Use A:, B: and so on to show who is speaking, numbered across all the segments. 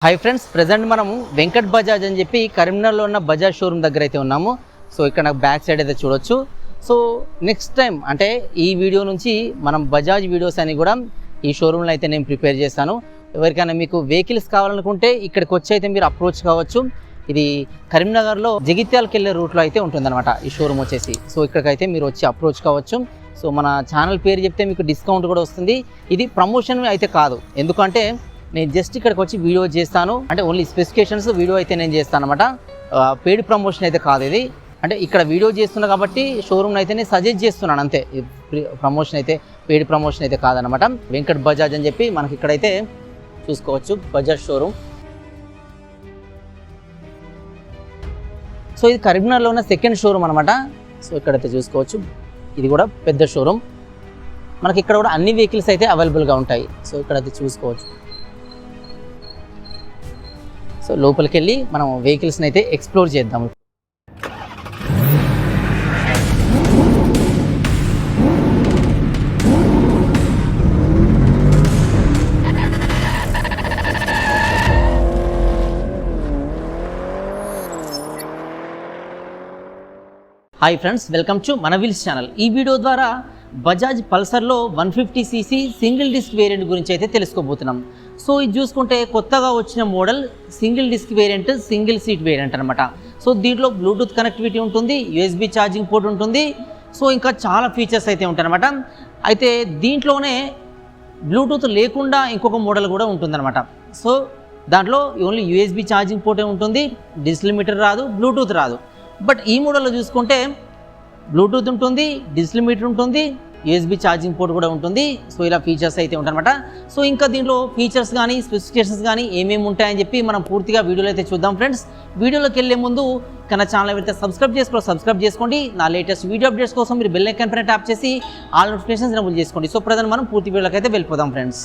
A: High friends present मनमु वेंकट बजाज అని చెప్పి కరీంనగర్లో ఉన్న బజాజ్ షోరూమ్ దగ్గర అయితే ఉన్నాము. సో ఇక్కడ నాకు బ్యాక్ సైడ్ అయితే చూడొచ్చు. సో నెక్స్ట్ టైం అంటే ఈ వీడియో నుంచి మనం బజాజ్ వీడియోస్ అని కూడా ఈ షోరూమ్లో అయితే నేను ప్రిపేర్ చేస్తాను. ఎవరికైనా మీకు వెహికల్స్ కావాలనుకుంటే ఇక్కడికి వచ్చి అయితే మీరు అప్రోచ్ కావచ్చు. ఇది కరీంనగర్లో జగిత్యాలకు వెళ్ళే రూట్లో అయితే ఉంటుందన్నమాట ఈ షోరూమ్ వచ్చేసి. సో ఇక్కడికైతే మీరు వచ్చి అప్రోచ్ కావచ్చు. సో మన ఛానల్ పేరు చెప్తే మీకు డిస్కౌంట్ కూడా వస్తుంది. ఇది ప్రమోషన్ అయితే కాదు, ఎందుకంటే నేను జస్ట్ ఇక్కడికి వచ్చి వీడియో చేస్తాను, అంటే ఓన్లీ స్పెసిఫికేషన్స్ వీడియో అయితే నేను చేస్తాను అనమాట. పెయిడ్ ప్రమోషన్ అయితే కాదు ఇది. అంటే ఇక్కడ వీడియో చేస్తున్నా కాబట్టి షోరూమ్ అయితే నేను సజెస్ట్ చేస్తున్నాను అంతే. ప్రమోషన్ అయితే పెయిడ్ ప్రమోషన్ అయితే కాదనమాట. వెంకట్ బజాజ్ అని చెప్పి మనకి ఇక్కడైతే చూసుకోవచ్చు బజాజ్ షోరూమ్. సో ఇది కరీంనగర్లో ఉన్న సెకండ్ షోరూమ్ అనమాట. సో ఇక్కడైతే చూసుకోవచ్చు, ఇది కూడా పెద్ద షోరూమ్. మనకి ఇక్కడ కూడా అన్ని వెహికల్స్ అయితే అవైలబుల్గా ఉంటాయి. సో ఇక్కడైతే చూసుకోవచ్చు. సో లోపలికి వెళ్ళి మనం వెహికల్స్ని అయితే ఎక్స్ప్లోర్ చేద్దాము. హాయ్ ఫ్రెండ్స్, వెల్కమ్ టు మన వీల్స్ ఛానల్. ఈ వీడియో ద్వారా బజాజ్ పల్సర్లో 150cc సింగిల్ డిస్క్ వేరియంట్ గురించి అయితే తెలుసుకోబోతున్నాం. సో ఇది చూసుకుంటే కొత్తగా వచ్చిన model single disc variant, single seat variant అనమాట. సో దీంట్లో బ్లూటూత్ కనెక్టివిటీ ఉంటుంది, USB ఛార్జింగ్ పోర్ట్ ఉంటుంది. సో ఇంకా చాలా ఫీచర్స్ అయితే ఉంటాయన్నమాట. అయితే దీంట్లోనే బ్లూటూత్ లేకుండా ఇంకొక మోడల్ కూడా ఉంటుందన్నమాట. సో దాంట్లో ఓన్లీ USB ఛార్జింగ్ పోర్టే ఉంటుంది, డిజిటల్ మీటర్ రాదు, బ్లూటూత్ రాదు. బట్ ఈ మోడల్లో చూసుకుంటే బ్లూటూత్ ఉంటుంది, డిజిటల్ మీటర్ ఉంటుంది, USB ఛార్జింగ్ పోర్ట్ కూడా ఉంటుంది. సో ఇలా ఫీచర్స్ అయితే ఉంటాయన్నమాట. సో ఇంకా దీంట్లో ఫీచర్స్ కానీ స్పెసిఫికేషన్స్ కానీ ఏమేమి ఉంటాయని చెప్పి మనం పూర్తిగా వీడియోలో అయితే చూద్దాం ఫ్రెండ్స్. వీడియోలోకి వెళ్ళే ముందు కన్నా ఛానల్ అయితే సబ్స్క్రైబ్ చేసుకోండి. నా లేటెస్ట్ వీడియో అప్డేట్స్ కోసం మీరు బెల్ ఐకాన్ పైన ట్యాప్ చేసి ఆల్ నోటిఫికేషన్స్ ఎనేబుల్ చేసుకోండి. సో ప్రజెంట్ మనం పూర్తి వీడియోలోకి అయితే వెళ్ళిపోదాం ఫ్రెండ్స్.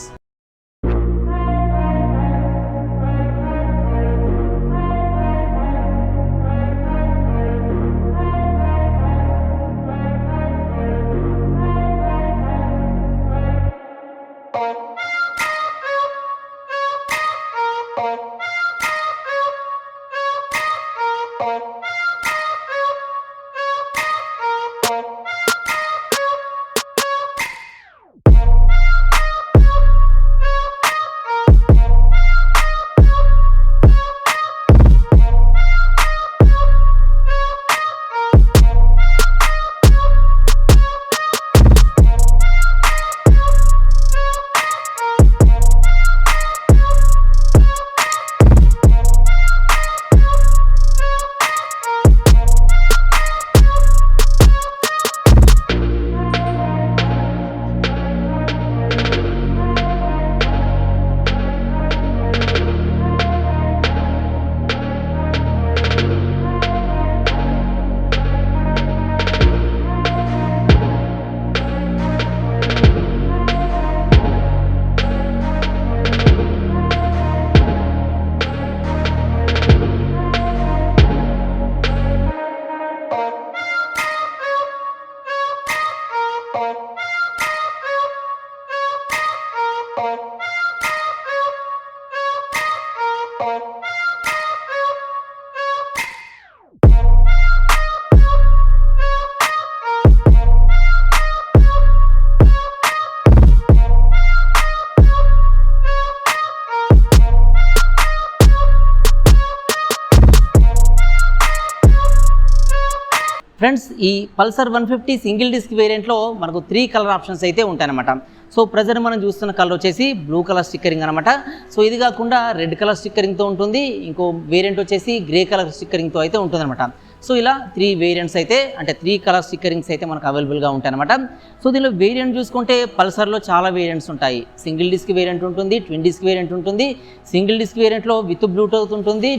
A: ఫ్రెండ్స్, ఈ పల్సర్ 150 సింగిల్ డిస్క్ వేరియంట్లో మనకు 3 కలర్ ఆప్షన్స్ అయితే ఉంటాయన్నమాట. సో ప్రజెంట్ మనం చూస్తున్న కలర్ వచ్చేసి బ్లూ కలర్ స్టిక్కరింగ్ అనమాట. సో ఇది కాకుండా రెడ్ కలర్ స్టిక్కరింగ్తో ఉంటుంది, ఇంకో వేరియంట్ వచ్చేసి గ్రే కలర్ స్టిక్కరింగ్తో అయితే ఉంటుందన్నమాట. సో ఇలా 3 వేరియంట్స్ అయితే, అంటే 3 కలర్ స్టిక్కరింగ్స్ అయితే మనకు అవైలబుల్గా ఉంటాయన్నమాట. సో దీనిలో వేరియంట్ చూసుకుంటే పల్సర్లో చాలా వేరియంట్స్ ఉంటాయి. సింగిల్ డిస్క్ వేరియంట్ ఉంటుంది, ట్విన్ డిస్క్ వేరియంట్ ఉంటుంది. సింగిల్ డిస్క్ వేరియంట్లో విత్ బ్లూటూత్ ఉంటుంది,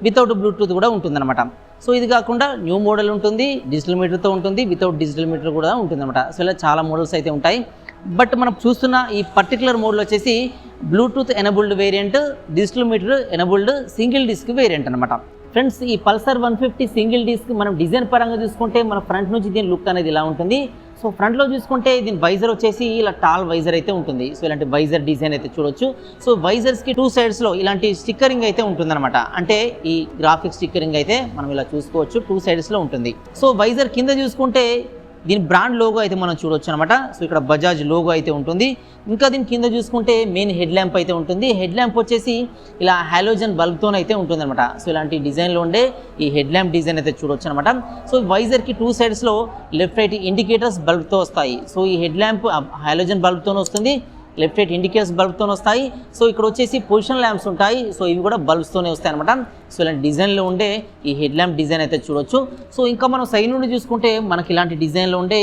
A: వితౌట్ బ్లూటూత్ కూడా ఉంటుందన్నమాట. సో ఇది కాకుండా న్యూ మోడల్ ఉంటుంది, డిజిటల్ మీటర్తో ఉంటుంది, వితౌట్ డిజిటల్ మీటర్ కూడా ఉంటుందన్నమాట. సో ఇలా చాలా మోడల్స్ అయితే ఉంటాయి. బట్ మనం చూస్తున్న ఈ పర్టికులర్ మోడల్ వచ్చేసి Bluetooth enabled variant, digital meter enabled single disc variant అనమాట. ఫ్రెండ్స్ ఈ పల్సర్ 150 సింగిల్ డిస్క్ మనం డిజైన్ పరంగా చూసుకుంటే మన ఫ్రంట్ నుంచి దీని లుక్ అనేది ఇలా ఉంటుంది. సో ఫ్రంట్లో చూసుకుంటే దీని వైజర్ వచ్చేసి ఇలా టాల్ వైజర్ అయితే ఉంటుంది. సో ఇలాంటి వైజర్ డిజైన్ అయితే చూడొచ్చు. సో వైజర్స్కి 2 సైడ్స్లో ఇలాంటి స్టిక్కరింగ్ అయితే ఉంటుందన్నమాట. అంటే ఈ గ్రాఫిక్ స్టిక్కరింగ్ అయితే మనం ఇలా చూసుకోవచ్చు, 2 సైడ్స్లో ఉంటుంది. సో వైజర్ కింద చూసుకుంటే దీని బ్రాండ్ లోగో అయితే మనం చూడొచ్చు అనమాట. సో ఇక్కడ బజాజ్ లోగో అయితే ఉంటుంది. ఇంకా దీని కింద చూసుకుంటే మెయిన్ హెడ్ ల్యాంప్ అయితే ఉంటుంది. హెడ్ ల్యాంప్ వచ్చేసి ఇలా హాలోజన్ బల్బ్తో అయితే ఉంటుంది అనమాట. సో ఇలాంటి డిజైన్లో ఉండే ఈ హెడ్ ల్యాంప్ డిజైన్ అయితే చూడొచ్చు అనమాట. సో వైజర్కి 2 సైడ్స్లో లెఫ్ట్ రైట్ ఇండికేటర్స్ బల్బ్తో వస్తాయి. సో ఈ హెడ్ ల్యాంప్ హాలోజన్ బల్బ్తో వస్తుంది, లెఫ్ట్ రైట్ ఇండికేటర్స్ బల్బ్తో వస్తాయి. సో ఇక్కడ వచ్చేసి పొజిషన్ ల్యాంప్స్ ఉంటాయి. సో ఇవి కూడా బల్బ్స్తోనే వస్తాయి అనమాట. సో ఇలాంటి డిజైన్లో ఉండే ఈ హెడ్ ల్యాంప్ డిజైన్ అయితే చూడొచ్చు. సో ఇంకా మనం సైడ్ నుండి చూసుకుంటే మనకి ఇలాంటి డిజైన్లో ఉండే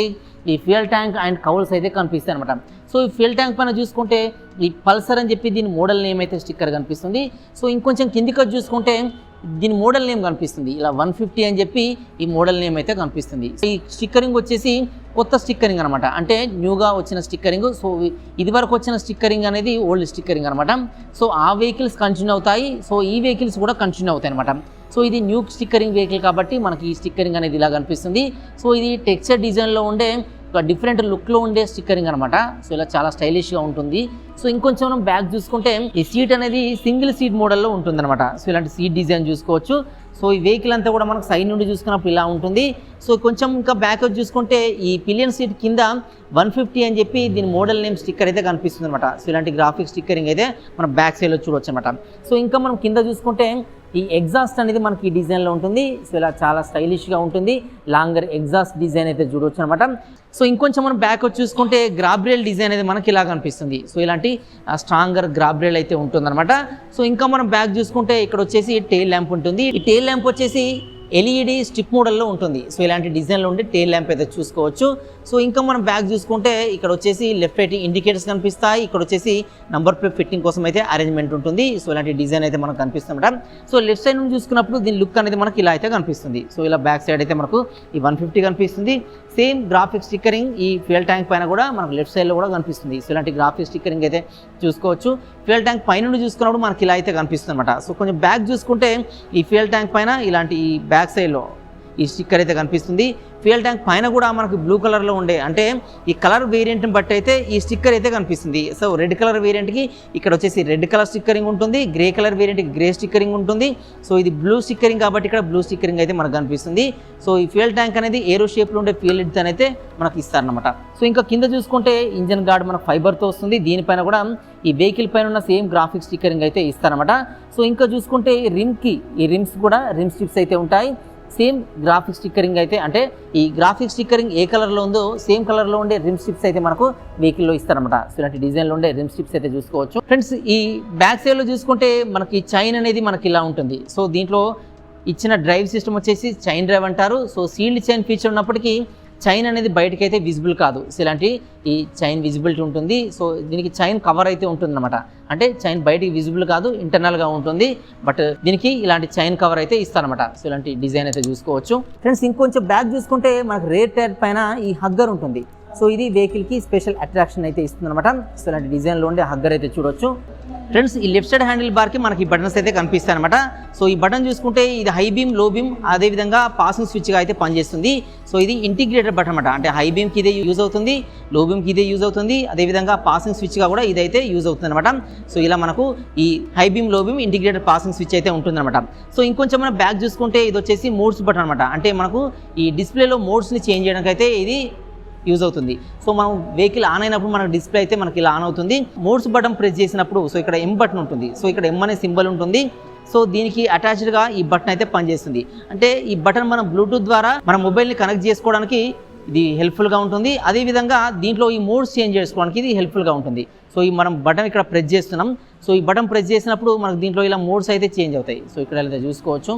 A: ఈ ఫ్యూయల్ ట్యాంక్ అండ్ కౌల్స్ అయితే కనిపిస్తాయి అనమాట. సో ఈ ఫ్యూయల్ ట్యాంక్ పైన చూసుకుంటే ఈ పల్సర్ అని చెప్పి దీని మోడల్ నేమ్ అయితే స్టిక్కర్ కనిపిస్తుంది. సో ఇంకొంచెం కిందికి చూసుకుంటే దీని మోడల్ నేమ్ కనిపిస్తుంది. ఇలా 150 అని చెప్పి ఈ మోడల్ నేమ్ అయితే కనిపిస్తుంది. ఈ స్టిక్కరింగ్ వచ్చేసి కొత్త స్టిక్కరింగ్ అనమాట. అంటే న్యూగా వచ్చిన స్టిక్కరింగ్. సో ఇది వరకు వచ్చిన స్టిక్కరింగ్ అనేది ఓల్డ్ స్టిక్కరింగ్ అనమాట. సో ఆ వెహికల్స్ కంటిన్యూ అవుతాయి. సో ఈ వెహికల్స్ కూడా కంటిన్యూ అవుతాయి అనమాట. సో ఇది న్యూ స్టిక్కరింగ్ వెహికల్ కాబట్టి మనకి ఈ స్టిక్కరింగ్ అనేది ఇలా కనిపిస్తుంది. సో ఇది టెక్స్చర్ డిజైన్లో ఉండే ఒక డిఫరెంట్ లుక్లో ఉండే స్టిక్కరింగ్ అనమాట. సో ఇలా చాలా స్టైలిష్గా ఉంటుంది. సో ఇంకొంచెం మనం బ్యాక్ చూసుకుంటే ఈ సీట్ అనేది సింగిల్ సీట్ మోడల్లో ఉంటుంది అనమాట. సో ఇలాంటి సీట్ డిజైన్ చూసుకోవచ్చు. సో ఈ వెహికల్ అంతా కూడా మనకు సైడ్ నుండి చూసుకున్నప్పుడు ఇలా ఉంటుంది. సో కొంచెం ఇంకా బ్యాక్ చూసుకుంటే ఈ పిలియన్ సీట్ కింద 150 అని చెప్పి దీని మోడల్ నేమ్ స్టిక్కర్ అయితే కనిపిస్తుంది అనమాట. సో ఇలాంటి గ్రాఫిక్ స్టిక్కరింగ్ అయితే మనం బ్యాక్ సైడ్లో చూడవచ్చు అనమాట. సో ఇంకా మనం కింద చూసుకుంటే ఈ ఎగ్జాస్ట్ అనేది మనకి ఈ డిజైన్లో ఉంటుంది. సో ఇలా చాలా స్టైలిష్గా ఉంటుంది. లాంగర్ ఎగ్జాస్ట్ డిజైన్ అయితే చూడవచ్చు అనమాట. సో ఇంకొంచెం మనం బ్యాక్ వచ్చి చూసుకుంటే గ్రాబ్రేల్ డిజైన్ అనేది మనకి ఇలా కనిపిస్తుంది. సో ఇలాంటి స్ట్రాంగర్ గ్రాబ్రేల్ అయితే ఉంటుందన్నమాట. సో ఇంకా మనం బ్యాక్ చూసుకుంటే ఇక్కడ వచ్చేసి టెయిల్ ల్యాంప్ ఉంటుంది. ఈ టెయిల్ ల్యాంప్ వచ్చేసి ఎల్ఈడి స్ట్రిప్ మోడల్లో ఉంటుంది. సో ఇలాంటి డిజైన్లో ఉండే టెయిల్ ల్యాంప్ అయితే చూసుకోవచ్చు. సో ఇంకా మనం బ్యాక్ చూసుకుంటే ఇక్కడ వచ్చేసి లెఫ్ట్ రైట్ ఇండికేటర్స్ కనిపిస్తాయి. ఇక్కడ వచ్చేసి నంబర్ ప్లేట్ ఫిట్టింగ్ కోసం అయితే అరేంజ్మెంట్ ఉంటుంది. సో ఇలాంటి డిజైన్ అయితే మనకు కనిపిస్తుందన్నమాట. సో లెఫ్ట్ సైడ్ నుంచి చూసుకున్నప్పుడు దీని లుక్ అనేది మనకి ఇలా అయితే కనిపిస్తుంది. సో ఇలా బ్యాక్ సైడ్ అయితే మనకు ఈ 150 కనిపిస్తుంది. సేమ్ గ్రాఫిక్ స్టిక్కరింగ్ ఈ ఫ్యూయల్ ట్యాంక్ పైన కూడా మనకు లెఫ్ట్ సైడ్లో కూడా కనిపిస్తుంది. సో ఇలాంటి గ్రాఫిక్ స్టిక్కరింగ్ అయితే చూసుకోవచ్చు. ఫ్యూయల్ ట్యాంక్ పైన నుండి చూసుకున్నప్పుడు మనకి ఇలా అయితే కనిపిస్తుంది అనమాట. సో కొంచెం బ్యాక్ చూసుకుంటే ఈ ఫ్యూయల్ ట్యాంక్ పైన ఇలాంటి ఈ బ్యాక్ సైడ్లో ఈ స్టిక్కర్ అయితే కనిపిస్తుంది. ఫ్యూయల్ ట్యాంక్ పైన కూడా మనకు బ్లూ కలర్లో ఉండే అంటే ఈ కలర్ వేరియంట్ని బట్టి అయితే ఈ స్టిక్కర్ అయితే కనిపిస్తుంది. సో రెడ్ కలర్ వేరియంట్కి ఇక్కడ వచ్చేసి రెడ్ కలర్ స్టిక్కరింగ్ ఉంటుంది, గ్రే కలర్ వేరియంట్కి గ్రే స్టిక్కరింగ్ ఉంటుంది. సో ఇది బ్లూ స్టిక్కరింగ్ కాబట్టి ఇక్కడ బ్లూ స్టిక్కరింగ్ అయితే మనకు కనిపిస్తుంది. సో ఈ ఫ్యూయల్ ట్యాంక్ అనేది ఏరో షేప్లో ఉండే ఫ్యూయల్ లిడ్ అయితే మనకు ఇస్తారనమాట. సో ఇంకా కింద చూసుకుంటే ఇంజన్ గార్డ్ మనకు ఫైబర్తో వస్తుంది. దీనిపైన కూడా ఈ వెహికల్ పైన ఉన్న సేమ్ గ్రాఫిక్ స్టిక్కరింగ్ అయితే ఇస్తారనమాట. సో ఇంకా చూసుకుంటే ఈ రిమ్స్ కూడా రిమ్ స్ట్రిప్స్ అయితే ఉంటాయి. సేమ్ గ్రాఫిక్ స్టిక్కరింగ్ అయితే అంటే ఈ గ్రాఫిక్ స్టిక్కరింగ్ ఏ కలర్లో ఉందో సేమ్ కలర్లో ఉండే రిమ్ స్ట్రిప్స్ అయితే మనకు వెహికల్లో ఇస్తారనమాట. సో ఇలాంటి డిజైన్లో ఉండే రిమ్ స్ట్రిప్స్ అయితే చూసుకోవచ్చు. ఫ్రెండ్స్ ఈ బ్యాక్ సైడ్లో చూసుకుంటే మనకి చైన్ అనేది మనకి ఇలా ఉంటుంది. సో దీంట్లో ఇచ్చిన డ్రైవ్ సిస్టమ్ వచ్చేసి చైన్ డ్రైవ్ అంటారు. సో సీల్డ్ చైన్ ఫీచర్ ఉన్నప్పటికీ చైన్ అనేది బయటకి అయితే విజిబుల్ కాదు. సో ఇలాంటి ఈ చైన్ విజిబిలిటీ ఉంటుంది. సో దీనికి చైన్ కవర్ అయితే ఉంటుందన్నమాట. అంటే చైన్ బయటికి విజిబుల్ కాదు, ఇంటర్నల్గా ఉంటుంది. బట్ దీనికి ఇలాంటి చైన్ కవర్ అయితే ఇస్తారనమాట. సో ఇలాంటి డిజైన్ అయితే చూసుకోవచ్చు. ఫ్రెండ్స్ ఇంకొంచెం బ్యాక్ చూసుకుంటే మనకు రేర్ టైర్ పైన ఈ హగ్గర్ ఉంటుంది. సో ఇది వెహికల్కి స్పెషల్ అట్రాక్షన్ అయితే ఇస్తుంది అనమాట. సో ఇలాంటి డిజైన్లో ఉండే హగ్గర్ అయితే చూడొచ్చు. ఫ్రెండ్స్ ఈ లెఫ్ట్ సైడ్ హ్యాండిల్ బార్కి మనకి బటన్స్ అయితే కనిపిస్తాయి అనమాట. సో ఈ బటన్ చూసుకుంటే ఇది హై బీమ్, లో బీమ్, అదేవిధంగా పాసింగ్ స్విచ్గా అయితే పనిచేస్తుంది. సో ఇది ఇంటిగ్రేటెడ్ బటన్ అనమాట. అంటే హై బీమ్కి ఇదే యూజ్ అవుతుంది, లో బీమ్కి ఇదే యూజ్ అవుతుంది, అదేవిధంగా పాసింగ్ స్విచ్గా కూడా ఇదైతే యూజ్ అవుతుంది అనమాట. సో ఇలా మనకు ఈ హై బీమ్, లో బీమ్, ఇంటిగ్రేటెడ్ పాసింగ్ స్విచ్ అయితే ఉంటుందన్నమాట. సో ఇంకొంచెం మనం బ్యాక్ చూసుకుంటే ఇది వచ్చేసి మోడ్స్ బటన్ అనమాట. అంటే మనకు ఈ డిస్ప్లేలో మోడ్స్ని చేంజ్ చేయడానికి అయితే ఇది యూజ్ అవుతుంది. సో మనం వెహికల్ ఆన్ అయినప్పుడు మనకు డిస్ప్లే అయితే మనకి ఇలా ఆన్ అవుతుంది. మోడ్స్ బటన్ ప్రెస్ చేసినప్పుడు సో ఇక్కడ ఎం బటన్ ఉంటుంది. సో ఇక్కడ ఎం అనే సింబల్ ఉంటుంది. సో దీనికి అటాచ్డ్గా ఈ బటన్ అయితే పనిచేస్తుంది. అంటే ఈ బటన్ మనం బ్లూటూత్ ద్వారా మన మొబైల్ని కనెక్ట్ చేసుకోవడానికి ఇది హెల్ప్ఫుల్గా ఉంటుంది. అదేవిధంగా దీంట్లో ఈ మోడ్స్ చేంజ్ చేసుకోవడానికి ఇది హెల్ప్ఫుల్గా ఉంటుంది. సో ఈ మనం బటన్ ఇక్కడ ప్రెస్ చేస్తున్నాం. సో ఈ బటన్ ప్రెస్ చేసినప్పుడు మనకు దీంట్లో ఇలా మోడ్స్ అయితే చేంజ్ అవుతాయి. సో ఇక్కడ అయితే చూసుకోవచ్చు.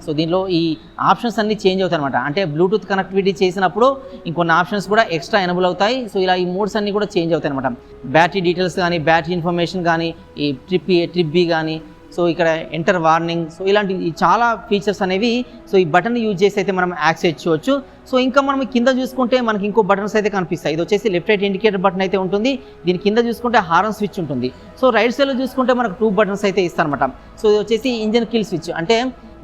A: సో దీనిలో ఈ ఆప్షన్స్ అన్నీ చేంజ్ అవుతాయి అనమాట. అంటే బ్లూటూత్ కనెక్టివిటీ చేసినప్పుడు ఇంకొన్ని ఆప్షన్స్ కూడా ఎక్స్ట్రా ఎనబుల్ అవుతాయి. సో ఇలా ఈ మోడ్స్ అన్నీ కూడా చేంజ్ అవుతాయి అనమాట. బ్యాటరీ డీటెయిల్స్ కానీ, బ్యాటరీ ఇన్ఫర్మేషన్ కానీ, ఈ ట్రిప్ బి కానీ, సో ఇక్కడ ఎంటర్ వార్నింగ్, సో ఇలాంటి చాలా ఫీచర్స్ అనేవి సో ఈ బటన్ యూజ్ చేసి అయితే మనం యాక్సెస్ చేయవచ్చు. సో ఇంకా మనం కింద చూసుకుంటే మనకి ఇంకో బటన్స్ అయితే కనిపిస్తాయి. ఇది వచ్చేసి లెఫ్ట్ రైట్ ఇండికేటర్ బటన్ అయితే ఉంటుంది. దీని కింద చూసుకుంటే హారన్ స్విచ్ ఉంటుంది. సో రైట్ సైడ్లో చూసుకుంటే మనకు 2 బటన్స్ అయితే ఇస్తారనమాట. సో ఇది వచ్చేసి ఇంజన్ కిల్ స్విచ్. అంటే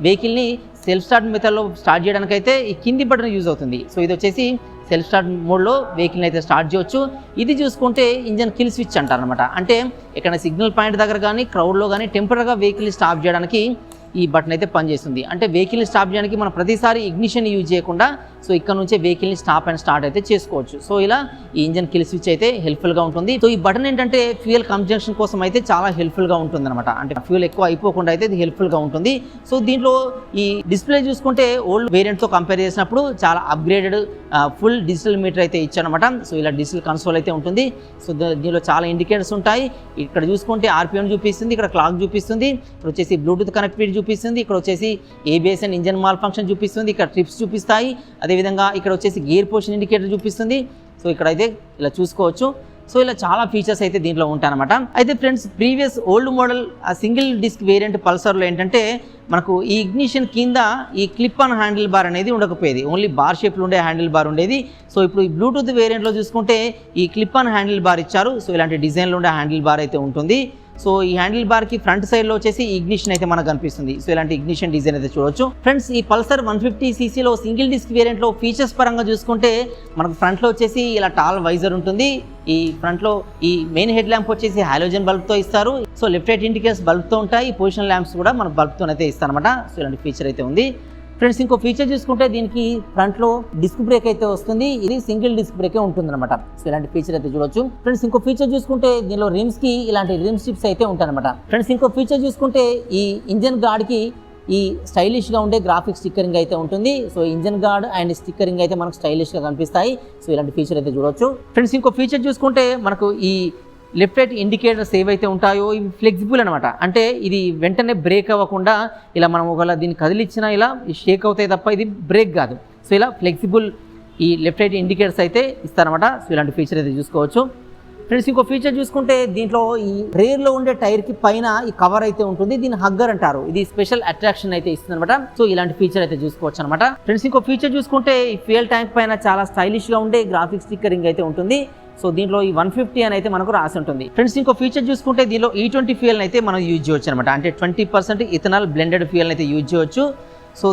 A: వెహికల్ని సెల్ఫ్ స్టార్ట్ మెథడ్లో స్టార్ట్ చేయడానికి అయితే ఈ కింది బటన్ యూజ్ అవుతుంది. సో ఇది వచ్చేసి సెల్ఫ్ స్టార్ట్ మోడ్లో వెహికల్ని అయితే స్టార్ట్ చేయొచ్చు. ఇది చూసుకుంటే ఇంజన్ కిల్ స్విచ్ అంటారనమాట. అంటే ఇక్కడ సిగ్నల్ పాయింట్ దగ్గర కానీ క్రౌడ్లో కానీ టెంపరీగా వెహికల్ని స్టాప్ చేయడానికి ఈ బటన్ అయితే పనిచేస్తుంది. అంటే వెహికల్ని స్టాప్ చేయడానికి మనం ప్రతిసారి ఇగ్నిషన్ యూజ్ చేయకుండా సో ఇక్కడ నుంచే వెహికల్ని స్టాప్ అండ్ స్టార్ట్ అయితే చేసుకోవచ్చు. సో ఇలా ఈ ఇంజన్ కిల్ స్విచ్ అయితే హెల్ప్ఫుల్గా ఉంటుంది. సో ఈ బటన్ ఏంటంటే ఫ్యూయల్ కంజంక్షన్ కోసం అయితే చాలా హెల్ప్ఫుల్గా ఉంటుంది అనమాట. అంటే ఫ్యూయల్ ఎక్కువ అయిపోకుండా అయితే ఇది హెల్ప్ఫుల్గా ఉంటుంది. సో దీంట్లో ఈ డిస్ప్లే చూసుకుంటే ఓల్డ్ వేరియంట్తో కంపేర్ చేసినప్పుడు చాలా అప్గ్రేడెడ్ ఫుల్ డిజిటల్ మీటర్ అయితే ఇచ్చారనమాట. సో ఇలా డిజిటల్ కన్సోల్ అయితే ఉంటుంది. సో దీనిలో చాలా ఇండికేటర్స్ ఉంటాయి. ఇక్కడ చూసుకుంటే ఆర్పిఎం చూపిస్తుంది, ఇక్కడ క్లాక్ చూపిస్తుంది, ఇక్కడ వచ్చేసి బ్లూటూత్ కనెక్టివిటీ చూపిస్తుంది, ఇక్కడ వచ్చేసి ABS and engine mall function చూపిస్తుంది, ఇక్కడ ట్రిప్స్ చూపిస్తాయి, అదేవిధంగా ఇక్కడ వచ్చేసి గేర్ పొజిషన్ ఇండికేటర్ చూపిస్తుంది. సో ఇక్కడైతే ఇలా చూసుకోవచ్చు. సో ఇలా చాలా ఫీచర్స్ అయితే దీంట్లో ఉంటాయన్నమాట. అయితే ఫ్రెండ్స్ ప్రీవియస్ ఓల్డ్ మోడల్ ఆ సింగిల్ డిస్క్ వేరియంట్ పల్సర్లో ఏంటంటే మనకు ఈ ఇగ్నిషన్ కింద ఈ క్లిప్ ఆన్ హ్యాండిల్ బార్ అనేది ఉండకపోయేది, ఓన్లీ బార్ షేప్లో ఉండే హ్యాండిల్ బార్ ఉండేది. సో ఇప్పుడు ఈ బ్లూటూత్ వేరియంట్లో చూసుకుంటే ఈ క్లిప్ ఆన్ హ్యాండిల్ బార్ ఇచ్చారు. సో ఇలాంటి డిజైన్లో ఉండే హ్యాండిల్ బార్ అయితే ఉంటుంది. సో ఈ హ్యాండిల్ బార్కి ఫ్రంట్ సైడ్లో వచ్చేసి ఇగ్నిషన్ అయితే మనకు కనిపిస్తుంది. సో ఇలాంటి ఇగ్నిషన్ డిజైన్ అయితే చూడొచ్చు. ఫ్రెండ్స్ ఈ పల్సర్ 150cc సింగిల్ డిస్క్ వేరియంట్లో ఫీచర్స్ పరంగా చూసుకుంటే మనకు ఫ్రంట్లో వచ్చేసి ఇలా టాల్ వైజర్ ఉంటుంది. ఈ ఫ్రంట్లో ఈ మెయిన్ హెడ్ ల్యాంప్ వచ్చేసి హాలోజన్ బల్బ్తో ఇస్తారు. సో లెఫ్ట్ రైట్ ఇండికేటర్స్ బల్బ్తో ఉంటాయి. పొజిషన్ ల్యాంప్స్ కూడా మనకు బల్బ్తోనైతే ఇస్తారనమాట. సో ఇలాంటి ఫీచర్ అయితే ఉంది. ఫ్రెండ్స్ ఇంకో ఫీచర్ చూసుకుంటే దీనికి ఫ్రంట్లో డిస్క్ బ్రేక్ అయితే వస్తుంది. ఇది సింగిల్ డిస్క్ బ్రేకే ఉంటుందన్నమాట. సో ఇలాంటి ఫీచర్ అయితే చూడొచ్చు. ఫ్రెండ్స్ ఇంకో ఫీచర్ చూసుకుంటే దీనిలో రిమ్స్ కి ఇలాంటి రిమ్ స్ట్రిప్స్ అయితే ఉంటాయన్నమాట. ఫ్రెండ్స్ ఇంకో ఫీచర్ చూసుకుంటే ఈ ఇంజన్ గార్డ్కి ఈ స్టైలిష్గా ఉండే గ్రాఫిక్ స్టిక్కరింగ్ అయితే ఉంటుంది. So engine gourd and stickering అయితే మనకు స్టైలిష్గా కనిపిస్తాయి. సో ఇలాంటి ఫీచర్ అయితే చూడొచ్చు. ఫ్రెండ్స్ ఇంకో ఫీచర్ చూసుకుంటే మనకు ఈ లెఫ్ట్ రైట్ ఇండికేటర్స్ ఏవైతే ఉంటాయో ఇవి ఫ్లెక్సిబుల్ అనమాట. అంటే ఇది వెంటనే బ్రేక్ అవ్వకుండా ఇలా మనం ఒకవేళ దీన్ని కదిలిచ్చినా ఇలా షేక్ అవుతాయి తప్ప ఇది బ్రేక్ కాదు. సో ఇలా ఫ్లెక్సిబుల్ ఈ లెఫ్ట్ రైట్ ఇండికేటర్స్ అయితే ఇస్తారనమాట. సో ఇలాంటి ఫీచర్ అయితే చూసుకోవచ్చు. ఫ్రెండ్స్ ఇంకో ఫీచర్ చూసుకుంటే దీంట్లో ఈ రేర్లో ఉండే టైర్కి పైన ఈ కవర్ అయితే ఉంటుంది. దీన్ని హగ్గర్ అంటారు. ఇది స్పెషల్ అట్రాక్షన్ అయితే ఇస్తుంది అనమాట. సో ఇలాంటి ఫీచర్ అయితే చూసుకోవచ్చు అనమాట. ఫ్రెండ్స్ ఇంకో ఫీచర్ చూసుకుంటే ఈ ఫ్యూయల్ ట్యాంక్ పైన చాలా స్టైలిష్గా ఉండే గ్రాఫిక్ స్టిక్కరింగ్ అయితే ఉంటుంది. సో దీంట్లో ఈ 150 అని అయితే మనకు రాసి ఉంటుంది. ఫ్రెండ్స్ ఇంకో ఫీచర్ చూసుకుంటే దీనిలో E20 ఫ్యూయల్ అయితే మనం యూజ్ చేయొచ్చు అనమాట. అంటే 20% ఇథనాల్ బ్లెండెడ్ ఫ్యూయల్ అయితే యూజ్ చేయొచ్చు. సో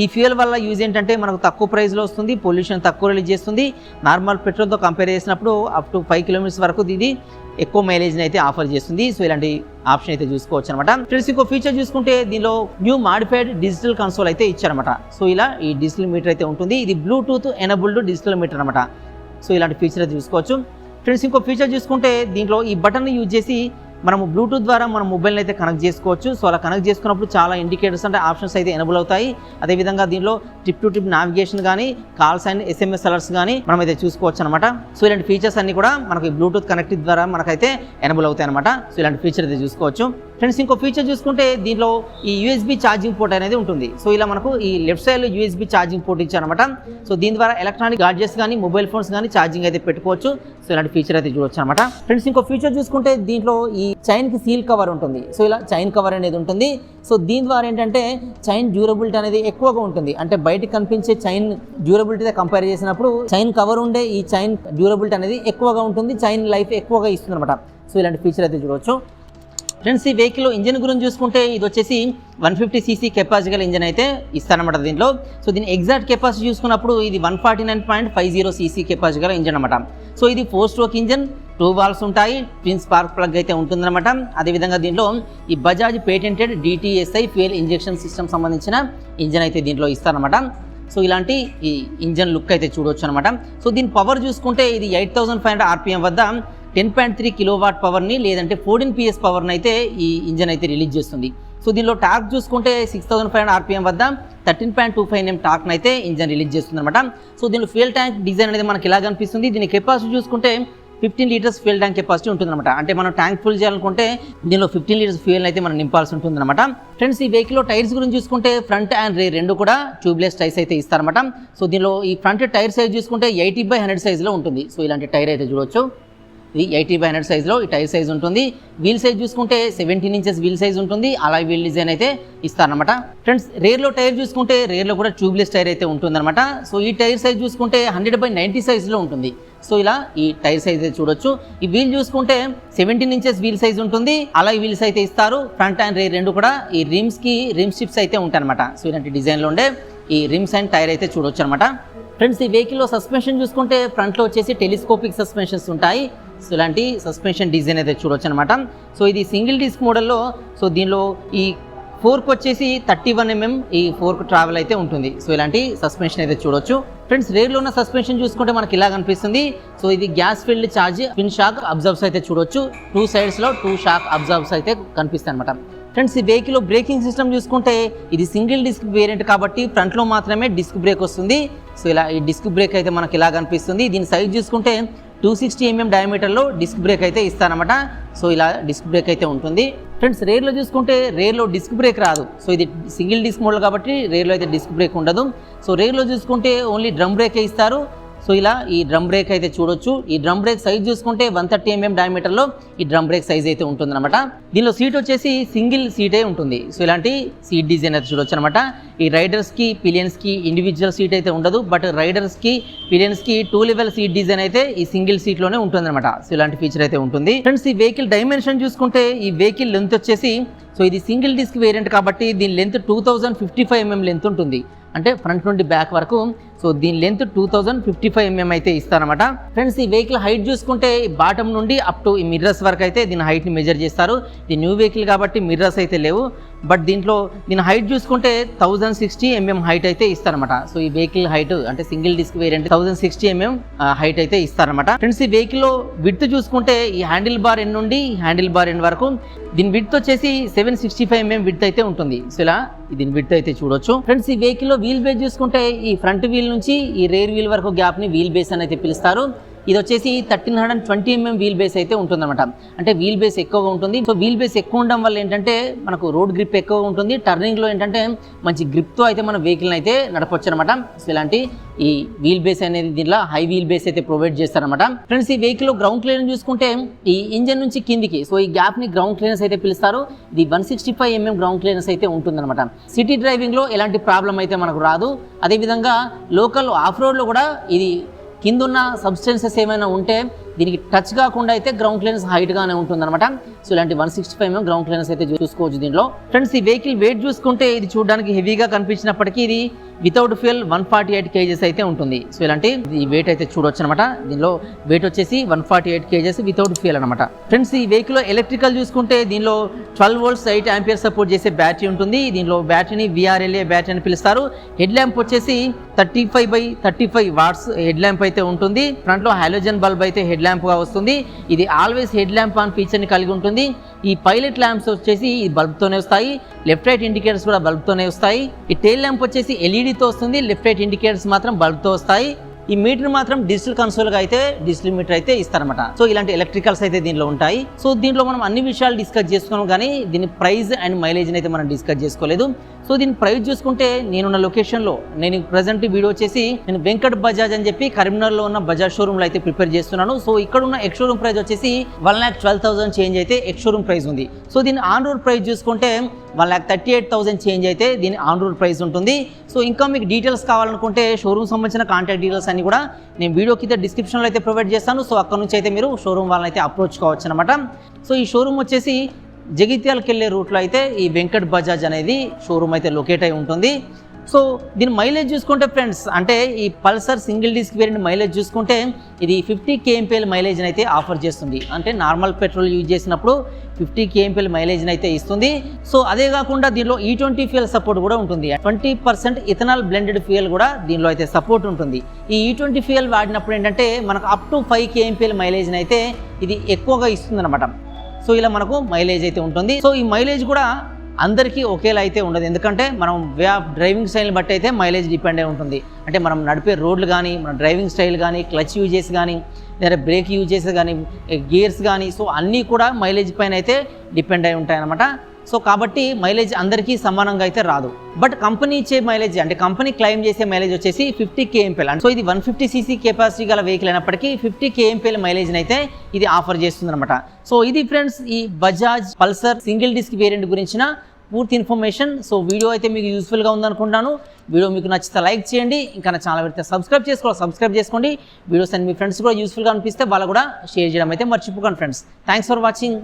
A: ఈ ఫ్యూయల్ వల్ల యూజ్ ఏంటంటే మనకు తక్కువ ప్రైస్లో వస్తుంది, పొల్యూషన్ తక్కువ రిలీజ్ చేస్తుంది. నార్మల్ పెట్రోల్తో కంపేర్ చేసినప్పుడు అప్ టు 5 కిలోమీటర్స్ వరకు ఇది ఎక్కువ మైలేజ్ని అయితే ఆఫర్ చేస్తుంది. సో ఇలాంటి ఆప్షన్ అయితే చూసుకోవచ్చు అనమాట. ఫ్రెండ్స్ ఇంకో ఫీచర్ చూసుకుంటే దీనిలో న్యూ మాడిఫైడ్ డిజిటల్ కన్సోల్ అయితే ఇచ్చారనమాట. సో ఇలా ఈ డిజిటల్ మీటర్ అయితే ఉంటుంది. ఇది బ్లూటూత్ ఎనబుల్డ్ డిజిటల్ మీటర్ అనమాట. సో ఇలాంటి ఫీచర్ అయితే చూసుకోవచ్చు. ఫ్రెండ్స్ ఇంకో ఫీచర్ చూసుకుంటే దీంట్లో ఈ బటన్ యూజ్ చేసి మనము బ్లూటూత్ ద్వారా మన మొబైల్ని అయితే కనెక్ట్ చేసుకోవచ్చు. సో అలా కనెక్ట్ చేసుకున్నప్పుడు చాలా ఇండికేటర్స్ అంటే ఆప్షన్స్ అయితే ఎనబుల్ అవుతాయి. అదేవిధంగా దీనిలో ట్రిప్ టు ట్రిప్ నావిగేషన్ కానీ కాల్స్ అండ్ SMS అలర్ట్స్ కానీ మనం అయితే చూసుకోవచ్చు అనమాట. సో ఇలాంటి ఫీచర్స్ అన్ని కూడా మనకి బ్లూటూత్ కనెక్ట్ ద్వారా మనకైతే ఎనబుల్ అవుతాయి అనమాట. సో ఇలాంటి ఫీచర్ అయితే చూసుకోవచ్చు. ఫ్రెండ్స్ ఇంకో ఫీచర్ చూసుకుంటే దీంట్లో ఈ USB ఛార్జింగ్ పోర్ట్ అనేది ఉంటుంది. సో ఇలా మనకు ఈ లెఫ్ట్ సైడ్లో USB ఛార్జింగ్ పోర్ట్ ఇచ్చారనమాట. సో దీని ద్వారా ఎలక్ట్రానిక్ గాడ్జెట్స్ కానీ మొబైల్ ఫోన్స్ కానీ ఛార్జింగ్ అయితే పెట్టుకోవచ్చు. సో ఇలాంటి ఫీచర్ అయితే చూడొచ్చు అనమాట. ఫ్రెండ్స్ ఇంకో ఫీచర్ చూసుకుంటే దీంట్లో ఈ చైన్కి సీల్ కవర్ ఉంటుంది. సో ఇలా చైన్ కవర్ అనేది ఉంటుంది. సో దీని ద్వారా ఏంటంటే చైన్ డ్యూరబిలిటీ అనేది ఎక్కువగా ఉంటుంది. అంటే బయటకు కనిపించే చైన్ డ్యూరబిలిటీతో కంపేర్ చేసినప్పుడు చైన్ కవర్ ఉండే ఈ చైన్ డ్యూరబిలిటీ అనేది ఎక్కువగా ఉంటుంది. చైన్ లైఫ్ ఎక్కువగా ఇస్తుంది అనమాట. సో ఇలాంటి ఫీచర్ అయితే చూడవచ్చు. ఫ్రెండ్స్ ఈ వెహికల్ ఇంజన్ గురించి చూసుకుంటే ఇది వచ్చేసి 150cc కెపాసిటీ గల ఇంజన్ అయితే ఇస్తారనమాట దీంట్లో. సో దీని ఎగ్జాక్ట్ కెపాసిటీ చూసుకున్నప్పుడు ఇది 149.50cc కెపాసిటీ గల ఇంజన్ అనమాట. సో ఇది 4 స్ట్రోక్ ఇంజన్, 2 వాల్వ్స్ ఉంటాయి, ట్విన్ స్పార్క్ ప్లగ్ అయితే ఉంటుందన్నమాట. అదేవిధంగా దీంట్లో ఈ Bajaj patented DTSI fuel injection system సంబంధించిన ఇంజన్ అయితే దీంట్లో ఇస్తారనమాట. సో ఇలాంటి ఈ ఇంజన్ లుక్ అయితే చూడవచ్చు అనమాట. సో దీని పవర్ చూసుకుంటే ఇది 8500 RPM వద్ద 10.3 కిలోవాట్ పవర్ని లేదంటే 14 PS పవర్ని అయితే ఈ ఇంజన్ అయితే రిలీజ్ చేస్తుంది. సో దీనిలో టార్క్ చూసుకుంటే 6500 RPM వద్ద 13.25 Nm టార్క్ని అయితే ఇంజన్ రిలీజ్ చేస్తుంది అనమాట. సో దీనిలో ఫ్యూయల్ ట్యాంక్ డిజైన్ అనేది మనకి ఇలా కనిపిస్తుంది. దీని కెపాసిటీ చూసుకుంటే 15 లీటర్స్ ఫ్యూయల్ ట్యాంక్ కెపాసిటీ ఉంటుందన్నమాట. అంటే మనం ట్యాంక్ ఫుల్ చేయాలనుకుంటే దీనిలో 15 లీటర్స్ ఫ్యూయల్ అయితే మనం నింపాల్సి ఉంటుందన్నమాట. ఫ్రెండ్స్ ఈ వెహికల్లో టైర్స్ గురించి చూసుకుంటే ఫ్రంట్ అండ్ రేర్ రెండు కూడా ట్యూబ్లెస్ టైర్స్ అయితే ఇస్తారన్నమాట. సో దీనిలో ఈ ఫ్రంట్ టైర్ సైజ్ చూసుకుంటే 80/100 సైజులో ఉంటుంది. సో ఇలాంటి టైర్ అయితే చూడవచ్చు. ఇది 80/100 సైజులో ఈ టైర్ సైజ్ ఉంటుంది. వీల్ సైజ్ చూసుకుంటే 17 ఇంచెస్ వీల్ సైజ్ ఉంటుంది. అలాయ్ వీల్ డిజైన్ అయితే ఇస్తారనమాట. ఫ్రెండ్స్ రేర్లో టైర్ చూసుకుంటే రేర్లో కూడా ట్యూబ్లెస్ టైర్ అయితే ఉంటుందన్నమాట. సో ఈ టైర్ సైజ్ చూసుకుంటే 100/90 సైజులో ఉంటుంది. సో ఇలా ఈ టైర్ సైజ్ అయితే చూడొచ్చు. ఈ వీల్ చూసుకుంటే 17 ఇంచెస్ వీల్ సైజ్ ఉంటుంది. అలాయ్ వీల్స్ అయితే ఇస్తారు. ఫ్రంట్ అండ్ రేర్ రెండు కూడా ఈ రిమ్స్కి రిమ్ స్ట్రిప్స్ అయితే ఉంటాయన్నమాట. సో ఇలాంటి డిజైన్లో ఉండే ఈ రిమ్స్ అండ్ టైర్ అయితే చూడొచ్చు అనమాట. ఫ్రెండ్స్ ఈ వెహికల్లో సస్పెన్షన్ చూసుకుంటే ఫ్రంట్లో వచ్చేసి టెలిస్కోపిక్ సస్పెన్షన్స్ ఉంటాయి. సో ఇలాంటి సస్పెన్షన్ డిజైన్ అయితే చూడొచ్చు అనమాట. సో ఇది సింగిల్ డిస్క్ మోడల్లో. సో దీనిలో ఈ ఫోర్క్ వచ్చేసి 31 mm ఈ ఫోర్క్ ట్రావెల్ అయితే ఉంటుంది. సో ఇలాంటి సస్పెన్షన్ అయితే చూడొచ్చు. ఫ్రెండ్స్ రేర్లో ఉన్న సస్పెన్షన్ చూసుకుంటే మనకి ఇలా కనిపిస్తుంది. సో ఇది gas field charge twin shock absorbs అయితే చూడొచ్చు. 2 సైడ్స్లో 2 షాక్ అబ్జర్వ్స్ అయితే కనిపిస్తాయి అనమాట. ఫ్రెండ్స్ ఈ వెహికల్లో బ్రేకింగ్ సిస్టమ్ చూసుకుంటే ఇది సింగిల్ డిస్క్ వేరియంట్ కాబట్టి ఫ్రంట్లో మాత్రమే డిస్క్ బ్రేక్ వస్తుంది. సో ఇలా ఈ డిస్క్ బ్రేక్ అయితే మనకి ఇలా కనిపిస్తుంది. దీని సైజ్ చూసుకుంటే 260 mm డయామీటర్లో డిస్క్ బ్రేక్ అయితే ఇస్తారనమాట. సో ఇలా డిస్క్ బ్రేక్ అయితే ఉంటుంది. ఫ్రెండ్స్ రేర్లో చూసుకుంటే రేర్లో డిస్క్ బ్రేక్ రాదు. సో ఇది సింగిల్ డిస్క్ మోడల్ కాబట్టి రేర్లో అయితే డిస్క్ బ్రేక్ ఉండదు. సో రేర్లో చూసుకుంటే ఓన్లీ డ్రమ్ బ్రేకే ఇస్తారు. సో ఇలా ఈ డ్రమ్ బ్రేక్ అయితే చూడొచ్చు. ఈ డ్రమ్ బ్రేక్ సైజ్ చూసుకుంటే 130 mm డయామీటర్లో ఈ డ్రమ్ బ్రేక్ సైజ్ అయితే ఉంటుందన్నమాట. దీనిలో సీట్ వచ్చేసి సింగిల్ సీటే ఉంటుంది. సో ఇలాంటి సీట్ డిజైన్ అయితే చూడొచ్చు అనమాట. ఈ రైడర్స్కి పిలియన్స్కి ఇండివిజువల్ సీట్ అయితే ఉండదు. బట్ రైడర్స్కి పిలియన్స్కి 2 లెవెల్ సీట్ డిజైన్ అయితే ఈ సింగిల్ సీట్లోనే ఉంటుందన్నమాట. సో ఇలాంటి ఫీచర్ అయితే ఉంటుంది. ఫ్రెండ్స్ ఈ వెహికల్ డైమెన్షన్ చూసుకుంటే ఈ వెహికల్ లెంత్ వచ్చేసి సో ఇది సింగిల్ డిస్క్ వేరియంట్ కాబట్టి దీని లెంత్ 2055 mm లెంత్ ఉంటుంది. అంటే ఫ్రంట్ నుండి బ్యాక్ వరకు. సో దీని లెంత్ 2055 mm అయితే ఇస్తారన్నమాట. ఫ్రెండ్స్ ఈ వెహికల్ హైట్ చూసుకుంటే బాటమ్ నుండి అప్ టు ఈ మిర్రర్స్ వరకు అయితే దీని హైట్ని మెజర్ చేస్తారు. ఇది న్యూ వెహికల్ కాబట్టి మిర్రర్స్ అయితే లేవు. బట్ దీంట్లో దీని హైట్ చూసుకుంటే 1060 mm హైట్ అయితే ఇస్తారన్నమాట. సో ఈ వెహికల్ హైట్ అంటే single disc variant 1060 mm height అయితే ఇస్తారన్నమాట. ఫ్రెండ్స్ ఈ వెహికల్లో విడ్త్ చూసుకుంటే ఈ హ్యాండిల్ బార్ ఎండ్ నుండి హ్యాండిల్ బార్ ఎండ్ వరకు దీని విడ్త్ వచ్చేసి 765 mm విడ్త్ అయితే ఉంటుంది. సో ఇలా దీని విడ్త్ అయితే చూడొచ్చు. ఫ్రెండ్స్ ఈ వెహికల్లో వీల్ బేస్ చూసుకుంటే ఈ ఫ్రంట్ వీల్ నుంచి ఈ రేర్ వీల్ వరకు గ్యాప్ని వీల్ బేస్ అని అయితే పిలుస్తారు. ఇది వచ్చేసి 1320 mm వీల్ బేస్ అయితే ఉంటుందన్నమాట. అంటే వీల్ బేస్ ఎక్కువగా ఉంటుంది. సో వీల్ బేస్ ఎక్కువ ఉండడం వల్ల ఏంటంటే మనకు రోడ్ గ్రిప్ ఎక్కువగా ఉంటుంది. టర్నింగ్లో ఏంటంటే మంచి గ్రిప్తో అయితే మన వెహికల్ని అయితే నడపొచ్చు అనమాట. సో ఇలాంటి ఈ వీల్ బేస్ అనేది దీనిలో హై వీల్ బేస్ అయితే ప్రొవైడ్ చేస్తారనమాట. ఫ్రెండ్స్ ఈ వెహికల్లో గ్రౌండ్ క్లియరెన్స్ చూసుకుంటే ఈ ఇంజన్ నుంచి కిందికి సో ఈ గ్యాప్ని గ్రౌండ్ క్లియరెన్స్ అయితే పిలుస్తారు. ఇది 165 mm గ్రౌండ్ క్లియరెన్స్ అయితే ఉంటుందన్నమాట. సిటీ డ్రైవింగ్లో ఎలాంటి ప్రాబ్లం అయితే మనకు రాదు. అదేవిధంగా లోకల్ ఆఫ్ రోడ్లో కూడా ఇది కిందున్న సబ్స్టెన్సెస్ ఏమైనా ఉంటే దీనికి టచ్ కాకుండా అయితే గ్రౌండ్ క్లియరెన్స్ హైట్గానే ఉంటుందన్నమాట. సో ఇలాంటి 165 mm గ్రౌండ్ క్లియరెన్స్ అయితే చూసుకోవచ్చు దీనిలో. ఫ్రెండ్స్ ఈ వెహికల్ వెయిట్ చూసుకుంటే ఇది చూడడానికి హెవీగా కనిపించినప్పటికీ ఇది వితౌట్ ఫ్యూయల్ 148 kgs అయితే ఉంటుంది. సో ఇలాంటి ఈ వెయిట్ అయితే చూడొచ్చు అనమాట. దీనిలో వెయిట్ వచ్చేసి 148 kgs వితౌట్ ఫ్యూయల్ అనమాట. ఫ్రెండ్స్ ఈ వెహికల్ ఎలక్ట్రికల్ చూసుకుంటే దీనిలో 12 volts 8 ఆంపియర్ సపోర్ట్ చేసే బ్యాటరీ ఉంటుంది. దీనిలో బ్యాటరీని VRLA బ్యాటరీ అని పిలుస్తారు. హెడ్ ల్యాంప్ వచ్చేసి 35/35 watts హెడ్ ల్యాంప్ అయితే ఉంటుంది. ఫ్రంట్లో హాలోజన్ బల్బ్ అయితే హెడ్ ల్యాంప్ గా వస్తుంది. ఇది always head lamp on feature ని కలిగి ఉంటుంది. ఈ పైలట్ ల్యాంప్స్ వచ్చేసి ఈ బల్బ్తోనే వస్తాయి. లెఫ్ట్ రైట్ ఇండికేటర్స్ కూడా బల్బ్తోనే వస్తాయి. ఈ టైల్ ల్యాంప్ వచ్చేసి ఎల్ఈడితో వస్తుంది. లెఫ్ట్ రైట్ ఇండికేటర్స్ మాత్రం బల్బ్తో వస్తాయి. ఈ మీటర్ మాత్రం డిజిటల్ కన్సోల్గా అయితే డిజిటల్ మీటర్ అయితే ఇస్తారన్నమాట. సో ఇలాంటి ఎలక్ట్రికల్స్ అయితే దీనిలో ఉంటాయి. సో దీంట్లో మనం అన్ని విషయాలు డిస్కస్ చేసుకున్నాం కానీ దీని ప్రైస్ అండ్ మైలేజ్ని అయితే మనం డిస్కస్ చేసుకోలేదు. సో దీని ప్రైస్ చూసుకుంటే నేనున్న లొకేషన్లో నేను ప్రజెంట్ వీడియో వచ్చేసి నేను వెంకట్ బజాజ్ అని చెప్పి కరీంనగర్లో ఉన్న బజాజ్ షోరూమ్లో అయితే ప్రిపేర్ చేస్తున్నాను. సో ఇక్కడ ఉన్న ఎక్స్ షోరూమ్ ప్రైస్ వచ్చేసి 1,12,000 చేంజ్ అయితే ఎక్స్ షోరూమ్ ప్రైస్ ఉంది. సో దీని ఆన్ రోడ్ ప్రైస్ చూసుకుంటే 1,38,000 చేంజ్ అయితే దీని ఆన్ రోడ్ ప్రైస్ ఉంటుంది. సో ఇంకా మీకు డీటెయిల్స్ కావాలనుకుంటే షోరూమ్ సంబంధించిన కాంటాక్ట్ డీటెయిల్స్ అన్ని కూడా నేను వీడియో కింద డిస్క్రిప్షన్లో అయితే ప్రొవైడ్ చేస్తాను. సో అక్కడ నుంచి అయితే మీరు షోరూమ్ వాళ్ళని అయితే అప్రోచ్ కావచ్చు అనమాట. సో ఈ షోరూమ్ వచ్చేసి జగిత్యాలకు వెళ్ళే రూట్లో అయితే ఈ వెంకట్ బజాజ్ అనేది షోరూమ్ అయితే లొకేట్ అయి ఉంటుంది. సో దీని మైలేజ్ చూసుకుంటే ఫ్రెండ్స్ అంటే ఈ Pulsar single disc variant mileage చూసుకుంటే ఇది 50 kmpl మైలేజ్ని అయితే ఆఫర్ చేస్తుంది. అంటే నార్మల్ పెట్రోల్ యూజ్ చేసినప్పుడు 50 kmpl మైలేజ్ని అయితే ఇస్తుంది. సో అదే కాకుండా దీనిలో E20 ఫ్యూయల్ సపోర్ట్ కూడా ఉంటుంది. 20% ఇథనాల్ బ్లెండెడ్ ఫ్యూయల్ కూడా దీనిలో అయితే సపోర్ట్ ఉంటుంది. ఈ E20 ఫ్యూయల్ వాడినప్పుడు ఏంటంటే మనకు అప్ టు 5 kmpl మైలేజ్ని అయితే ఇది ఎక్కువగా ఇస్తుంది అనమాట. సో ఇలా మనకు మైలేజ్ అయితే ఉంటుంది. సో ఈ మైలేజ్ కూడా అందరికీ ఒకేలా అయితే ఉండదు. ఎందుకంటే మనం వే ఆఫ్ డ్రైవింగ్ స్టైల్ని బట్టి అయితే మైలేజ్ డిపెండ్ అయి ఉంటుంది. అంటే మనం నడిపే రోడ్లు కానీ మన డ్రైవింగ్ స్టైల్ కానీ క్లచ్ యూజ్ చేసి కానీ లేదా బ్రేక్ యూజ్ చేసి కానీ గేర్స్ కానీ సో అన్నీ కూడా మైలేజ్ పైన అయితే డిపెండ్ అయి ఉంటాయి అన్నమాట. సో కాబట్టి మైలేజ్ అందరికీ సమానంగా అయితే రాదు. బట్ కంపెనీ ఇచ్చే మైలేజ్ అంటే కంపెనీ క్లెయిమ్ చేసే మైలేజ్ వచ్చేసి 50 kmpl. సో ఇది 150 cc కెపాసిటీ గల వెహికల్ అయినప్పటికీ 50 kmpl మైలేజ్ని అయితే ఇది ఆఫర్ చేస్తుంది అనమాట. సో ఇది ఫ్రెండ్స్ ఈ Bajaj Pulsar single disc variant గురించిన పూర్తి ఇన్ఫర్మేషన్. సో వీడియో అయితే మీకు యూస్ఫుల్గా ఉందనుకుంటున్నాను. వీడియో మీకు నచ్చితే లైక్ చేయండి, ఇంకా నా ఛానల్ పెడితే సబ్స్క్రైబ్ చేసుకోండి. వీడియోస్ అండ్ మీ ఫ్రెండ్స్ కూడా యూస్ఫుల్గా అనిపిస్తే వాళ్ళు కూడా షేర్ చేయడం అయితే మర్చిపోకండి ఫ్రెండ్స్. Thanks for watching.